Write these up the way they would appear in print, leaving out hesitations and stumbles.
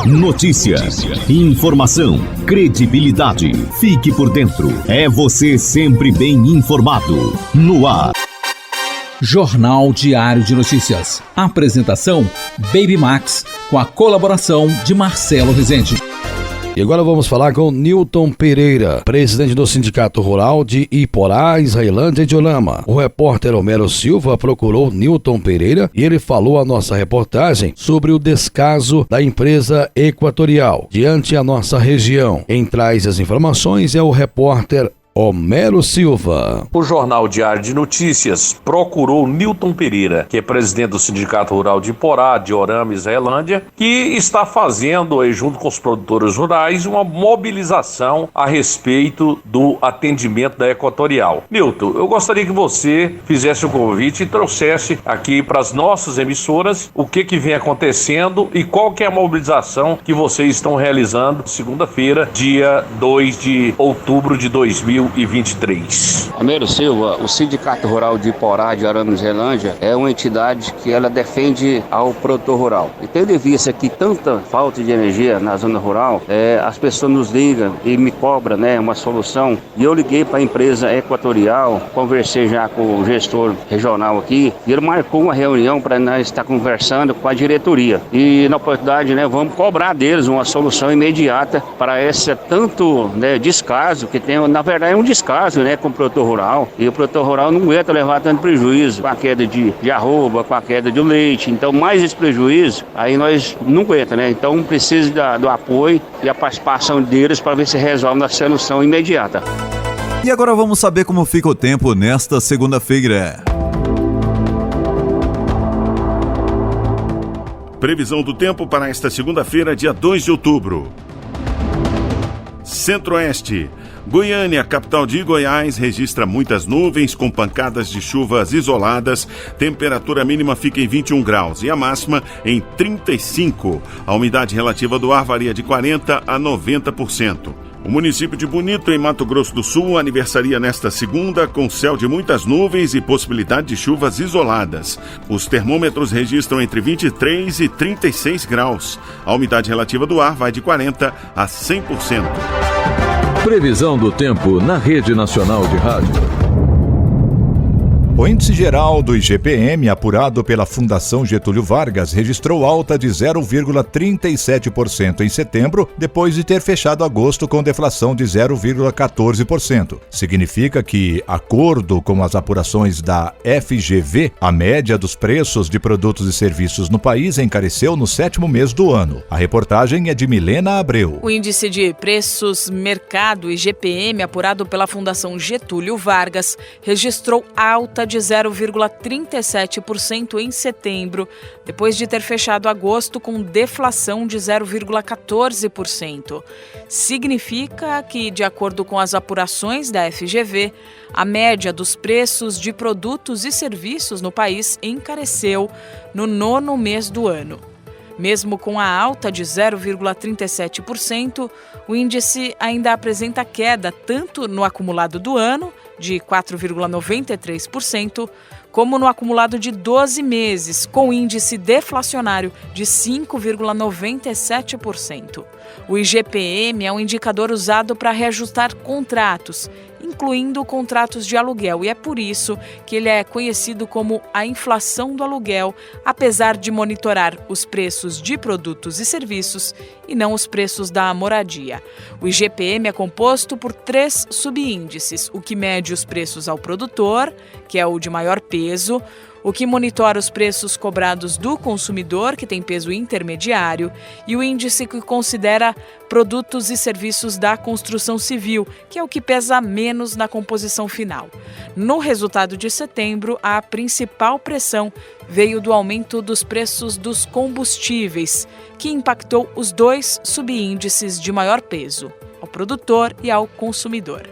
Notícia, informação, credibilidade. Fique por dentro. É você sempre bem informado. No ar. Jornal Diário de Notícias. Apresentação: Baby Max, com a colaboração de Marcelo Rezende. E agora vamos falar com Nilton Pereira, presidente do Sindicato Rural de Iporá, Israelândia e de Olama. O repórter Homero Silva procurou Nilton Pereira e ele falou à nossa reportagem sobre o descaso da empresa Equatorial diante a nossa região. Quem traz as informações é o repórter Homero Silva. O Jornal Diário de Notícias procurou Nilton Pereira, que é presidente do Sindicato Rural de Iporá, de Orama e Israelândia, que está fazendo, junto com os produtores rurais, uma mobilização a respeito do atendimento da Equatorial. Nilton, eu gostaria que você fizesse um convite e trouxesse aqui para as nossas emissoras o que vem acontecendo e qual que é a mobilização que vocês estão realizando segunda-feira, dia 2 de outubro de 2023. Homero Silva, o Sindicato Rural de Iporá, de Orama e Israelândia, é uma entidade que ela defende ao produtor rural. E tendo em vista que tanta falta de energia na zona rural, as pessoas nos ligam e me cobram, uma solução. E eu liguei para a empresa Equatorial, conversei já com o gestor regional aqui, e ele marcou uma reunião para nós estar conversando com a diretoria. E na oportunidade, vamos cobrar deles uma solução imediata para esse tanto descaso que tem, na verdade, um descaso, com o produtor rural, e o produtor rural não aguenta levar tanto prejuízo com a queda de arroba, com a queda de leite. Então, mais esse prejuízo, aí nós não aguenta, Então, precisa do apoio e a participação deles para ver se resolve na solução imediata. E agora vamos saber como fica o tempo nesta segunda-feira. Previsão do tempo para esta segunda-feira, dia 2 de outubro. Centro-Oeste. Goiânia, capital de Goiás, registra muitas nuvens com pancadas de chuvas isoladas. Temperatura mínima fica em 21 graus e a máxima em 35. A umidade relativa do ar varia de 40% a 90%. O município de Bonito, em Mato Grosso do Sul, aniversaria nesta segunda com céu de muitas nuvens e possibilidade de chuvas isoladas. Os termômetros registram entre 23 e 36 graus. A umidade relativa do ar vai de 40% a 100%. Previsão do tempo na Rede Nacional de Rádio. O índice geral do IGPM, apurado pela Fundação Getúlio Vargas, registrou alta de 0,37% em setembro, depois de ter fechado agosto com deflação de 0,14%. Significa que, acordo com as apurações da FGV, a média dos preços de produtos e serviços no país encareceu no 7º mês do ano. A reportagem é de Milena Abreu. O índice de preços mercado IGPM, apurado pela Fundação Getúlio Vargas, registrou alta de 0,37% em setembro, depois de ter fechado agosto com deflação de 0,14%. Significa que, de acordo com as apurações da FGV, a média dos preços de produtos e serviços no país encareceu no 9º mês do ano. Mesmo com a alta de 0,37%, o índice ainda apresenta queda tanto no acumulado do ano, de 4,93%, como no acumulado de 12 meses, com índice deflacionário de 5,97%. O IGPM é um indicador usado para reajustar contratos, incluindo contratos de aluguel, e é por isso que ele é conhecido como a inflação do aluguel, apesar de monitorar os preços de produtos e serviços e não os preços da moradia. O IGPM é composto por 3 subíndices: o que mede os preços ao produtor, que é o de maior peso, o que monitora os preços cobrados do consumidor, que tem peso intermediário, e o índice que considera produtos e serviços da construção civil, que é o que pesa menos na composição final. No resultado de setembro, a principal pressão veio do aumento dos preços dos combustíveis, que impactou os 2 subíndices de maior peso, ao produtor e ao consumidor.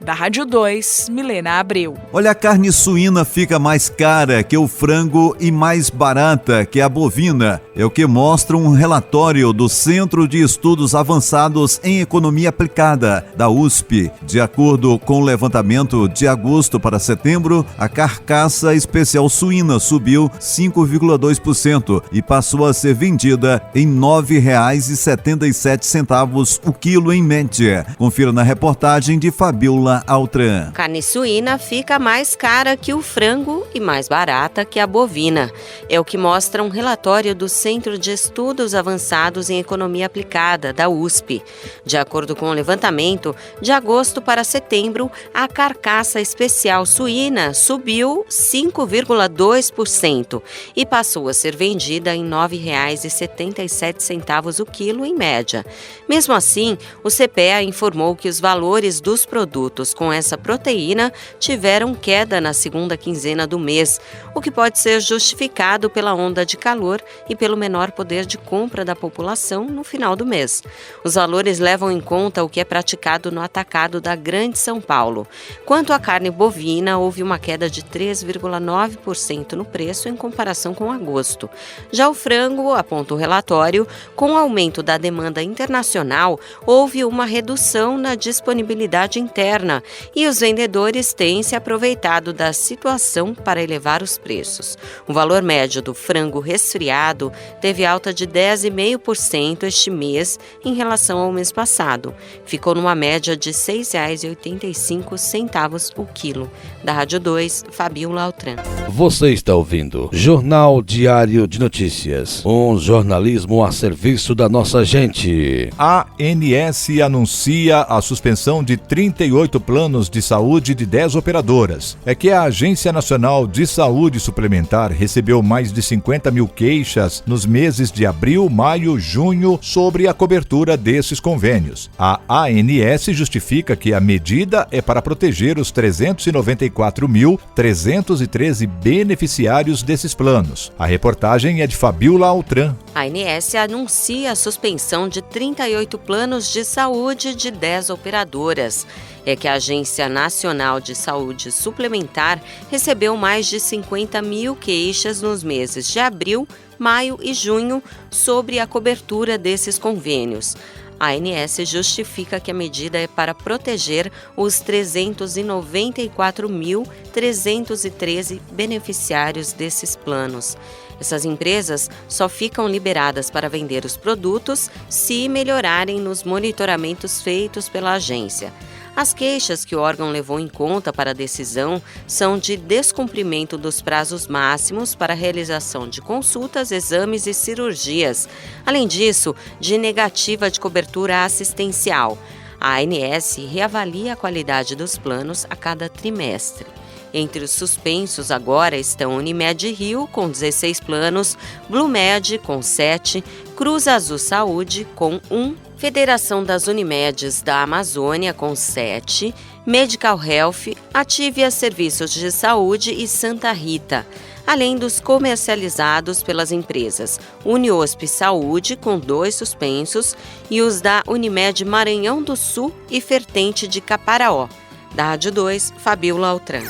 Da Rádio 2, Milena Abreu. Olha, a carne suína fica mais cara que o frango e mais barata que a bovina. É o que mostra um relatório do Centro de Estudos Avançados em Economia Aplicada, da USP. De acordo com o levantamento de agosto para setembro, a carcaça especial suína subiu 5,2% e passou a ser vendida em R$ 9,77 o quilo em média. Confira na reportagem de Fabiola Altran. Carne suína fica mais cara que o frango e mais barata que a bovina. É o que mostra um relatório do Centro de Estudos Avançados em Economia Aplicada, da USP. De acordo com o levantamento, de agosto para setembro, a carcaça especial suína subiu 5,2% e passou a ser vendida em R$ 9,77 o quilo em média. Mesmo assim, o CPEA informou que os valores dos produtos com essa proteína tiveram queda na segunda quinzena do mês, o que pode ser justificado pela onda de calor e pelo menor poder de compra da população no final do mês. Os valores levam em conta o que é praticado no atacado da Grande São Paulo. Quanto à carne bovina, houve uma queda de 3,9% no preço em comparação com agosto. Já o frango, aponta o relatório, com o aumento da demanda internacional, houve uma redução na disponibilidade interna e os vendedores têm se aproveitado da situação para elevar os preços. O valor médio do frango resfriado teve alta de 10,5% este mês em relação ao mês passado. Ficou numa média de R$ 6,85 o quilo. Da Rádio 2, Fabiola Altran. Você está ouvindo Jornal Diário de Notícias, um jornalismo a serviço da nossa gente. A ANS anuncia a suspensão de 38 planos de saúde de 10 operadoras. É que a Agência Nacional de Saúde Suplementar recebeu mais de 50 mil queixas nos meses de abril, maio, junho sobre a cobertura desses convênios. A ANS justifica que a medida é para proteger os 394.313 beneficiários desses planos. A reportagem é de Fabiola Altran. A ANS anuncia a suspensão de 38 planos de saúde de 10 operadoras. É que a Agência Nacional de Saúde Suplementar recebeu mais de 50 mil queixas nos meses de abril, maio e junho sobre a cobertura desses convênios. A ANS justifica que a medida é para proteger os 394.313 beneficiários desses planos. Essas empresas só ficam liberadas para vender os produtos se melhorarem nos monitoramentos feitos pela agência. As queixas que o órgão levou em conta para a decisão são de descumprimento dos prazos máximos para a realização de consultas, exames e cirurgias. Além disso, de negativa de cobertura assistencial. A ANS reavalia a qualidade dos planos a cada trimestre. Entre os suspensos agora estão Unimed Rio, com 16 planos, Blumed, com 7, Cruz Azul Saúde, com 1, Federação das Unimedes da Amazônia, com 7, Medical Health, Ativia Serviços de Saúde e Santa Rita, além dos comercializados pelas empresas Uniosp Saúde, com 2 suspensos, e os da Unimed Maranhão do Sul e Fertente de Caparaó. Da Rádio 2, Fabiola Altran.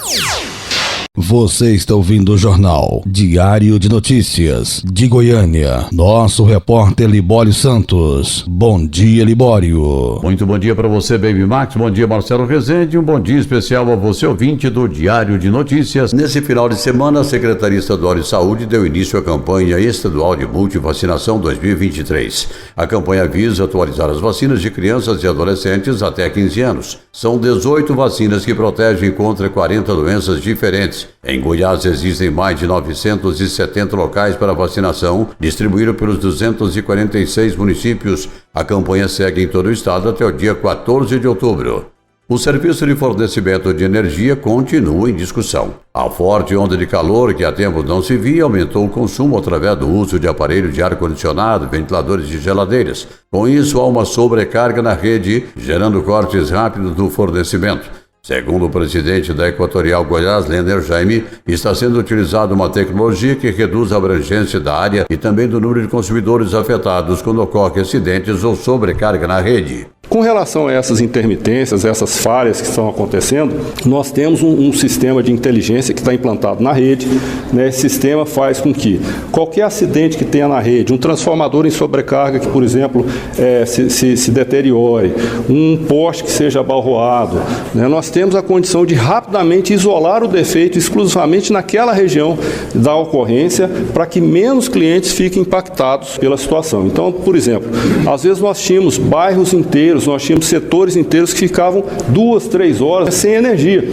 Você está ouvindo o Jornal Diário de Notícias de Goiânia. Nosso repórter Libório Santos. Bom dia, Libório. Muito bom dia para você, Baby Max. Bom dia, Marcelo Rezende. Um bom dia especial a você, ouvinte do Diário de Notícias. Nesse final de semana, a Secretaria Estadual de Saúde deu início à campanha estadual de multivacinação 2023. A campanha visa atualizar as vacinas de crianças e adolescentes até 15 anos. São 18 vacinas que protegem contra 40 doenças diferentes. Em Goiás existem mais de 970 locais para vacinação, distribuídos pelos 246 municípios. A campanha segue em todo o estado até o dia 14 de outubro. O serviço de fornecimento de energia continua em discussão. A forte onda de calor que há tempos não se via aumentou o consumo através do uso de aparelhos de ar-condicionado, ventiladores e geladeiras. Com isso, há uma sobrecarga na rede, gerando cortes rápidos do fornecimento. Segundo o presidente da Equatorial Goiás, Lender Jaime, está sendo utilizada uma tecnologia que reduz a abrangência da área e também do número de consumidores afetados quando ocorrem acidentes ou sobrecarga na rede. Com relação a essas intermitências, essas falhas que estão acontecendo, nós temos um sistema de inteligência que está implantado na rede, né? Esse sistema faz com que qualquer acidente que tenha na rede, um transformador em sobrecarga que, por exemplo, se deteriore, um poste que seja abalroado, né? Nós temos a condição de rapidamente isolar o defeito exclusivamente naquela região da ocorrência para que menos clientes fiquem impactados pela situação. Então, por exemplo, às vezes nós tínhamos bairros inteiros, nós tínhamos setores inteiros que ficavam 2, 3 horas sem energia,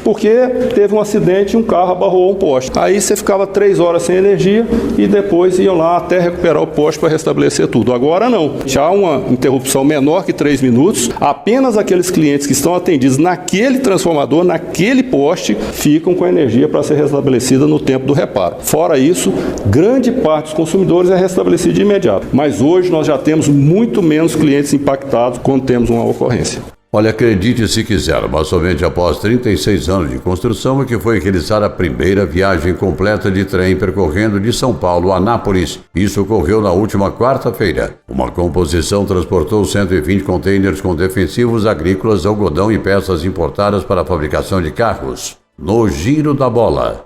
porque teve um acidente e um carro abarrou um poste. Aí você ficava 3 horas sem energia e depois iam lá até recuperar o poste para restabelecer tudo. Agora não. Já uma interrupção menor que 3 minutos, apenas aqueles clientes que estão atendidos naquele transformador, naquele poste, ficam com a energia para ser restabelecida no tempo do reparo. Fora isso, grande parte dos consumidores é restabelecida de imediato. Mas hoje nós já temos muito menos clientes impactados quando temos uma ocorrência. Olha, acredite se quiser, mas somente após 36 anos de construção é que foi realizada a primeira viagem completa de trem percorrendo de São Paulo a Anápolis. Isso ocorreu na última quarta-feira. Uma composição transportou 120 contêineres com defensivos agrícolas, algodão e peças importadas para a fabricação de carros. No Giro da Bola.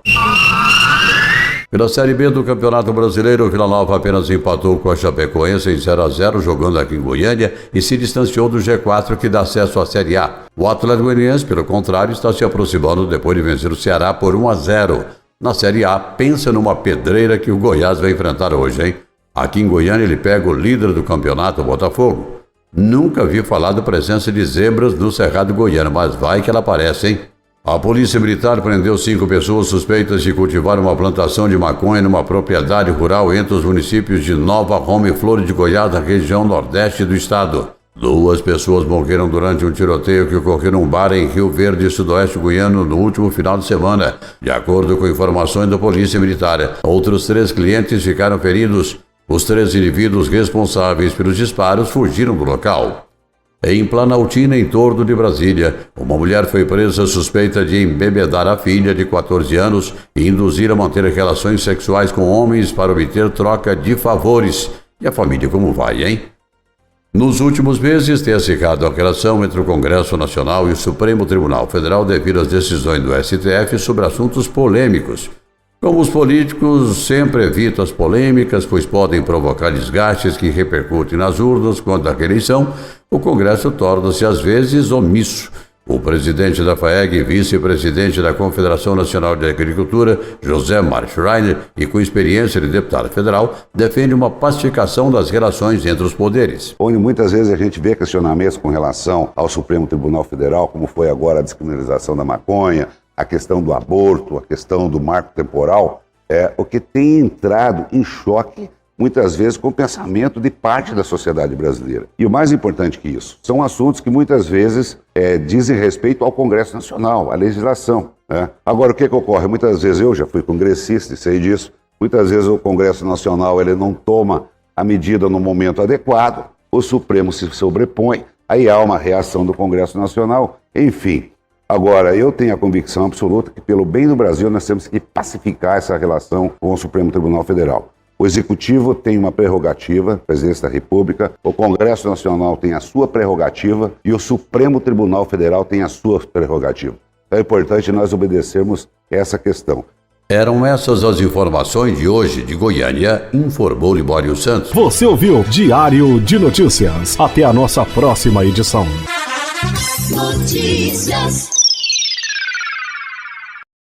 Pela Série B do Campeonato Brasileiro, o Vila Nova apenas empatou com a Chapecoense em 0-0, jogando aqui em Goiânia, e se distanciou do G4, que dá acesso à Série A. O Atlético Goianiense, pelo contrário, está se aproximando depois de vencer o Ceará por 1-0. Na Série A, pensa numa pedreira que o Goiás vai enfrentar hoje, hein? Aqui em Goiânia, ele pega o líder do campeonato, o Botafogo. Nunca vi falar da presença de zebras no Cerrado Goiano, mas vai que ela aparece, hein? A Polícia Militar prendeu 5 pessoas suspeitas de cultivar uma plantação de maconha numa propriedade rural entre os municípios de Nova Roma e Flores de Goiás, na região nordeste do estado. 2 pessoas morreram durante um tiroteio que ocorreu num bar em Rio Verde, sudoeste goiano, no último final de semana. De acordo com informações da Polícia Militar, outros 3 clientes ficaram feridos. Os 3 indivíduos responsáveis pelos disparos fugiram do local. Em Planaltina, em torno de Brasília, uma mulher foi presa suspeita de embebedar a filha de 14 anos e induzir a manter relações sexuais com homens para obter troca de favores. E a família como vai, hein? Nos últimos meses, tem acirrado a relação entre o Congresso Nacional e o Supremo Tribunal Federal devido às decisões do STF sobre assuntos polêmicos. Como os políticos sempre evitam as polêmicas, pois podem provocar desgastes que repercutem nas urnas quando a eleição, o Congresso torna-se às vezes omisso. O presidente da FAEG e vice-presidente da Confederação Nacional de Agricultura, José Mário Schreiner, e com experiência de deputado federal, defende uma pacificação das relações entre os poderes. Onde muitas vezes a gente vê questionamentos com relação ao Supremo Tribunal Federal, como foi agora a descriminalização da maconha, a questão do aborto, a questão do marco temporal, o que tem entrado em choque, muitas vezes, com o pensamento de parte da sociedade brasileira. E o mais importante que isso, são assuntos que muitas vezes dizem respeito ao Congresso Nacional, à legislação. Né? Agora, o que ocorre? Muitas vezes, eu já fui congressista e sei disso, muitas vezes o Congresso Nacional ele não toma a medida no momento adequado, o Supremo se sobrepõe, aí há uma reação do Congresso Nacional, enfim. Agora, eu tenho a convicção absoluta que, pelo bem do Brasil, nós temos que pacificar essa relação com o Supremo Tribunal Federal. O Executivo tem uma prerrogativa, a Presidência da República, o Congresso Nacional tem a sua prerrogativa e o Supremo Tribunal Federal tem a sua prerrogativa. Então é importante nós obedecermos essa questão. Eram essas as informações de hoje de Goiânia, informou Libório Santos. Você ouviu Diário de Notícias. Até a nossa próxima edição. Notícias.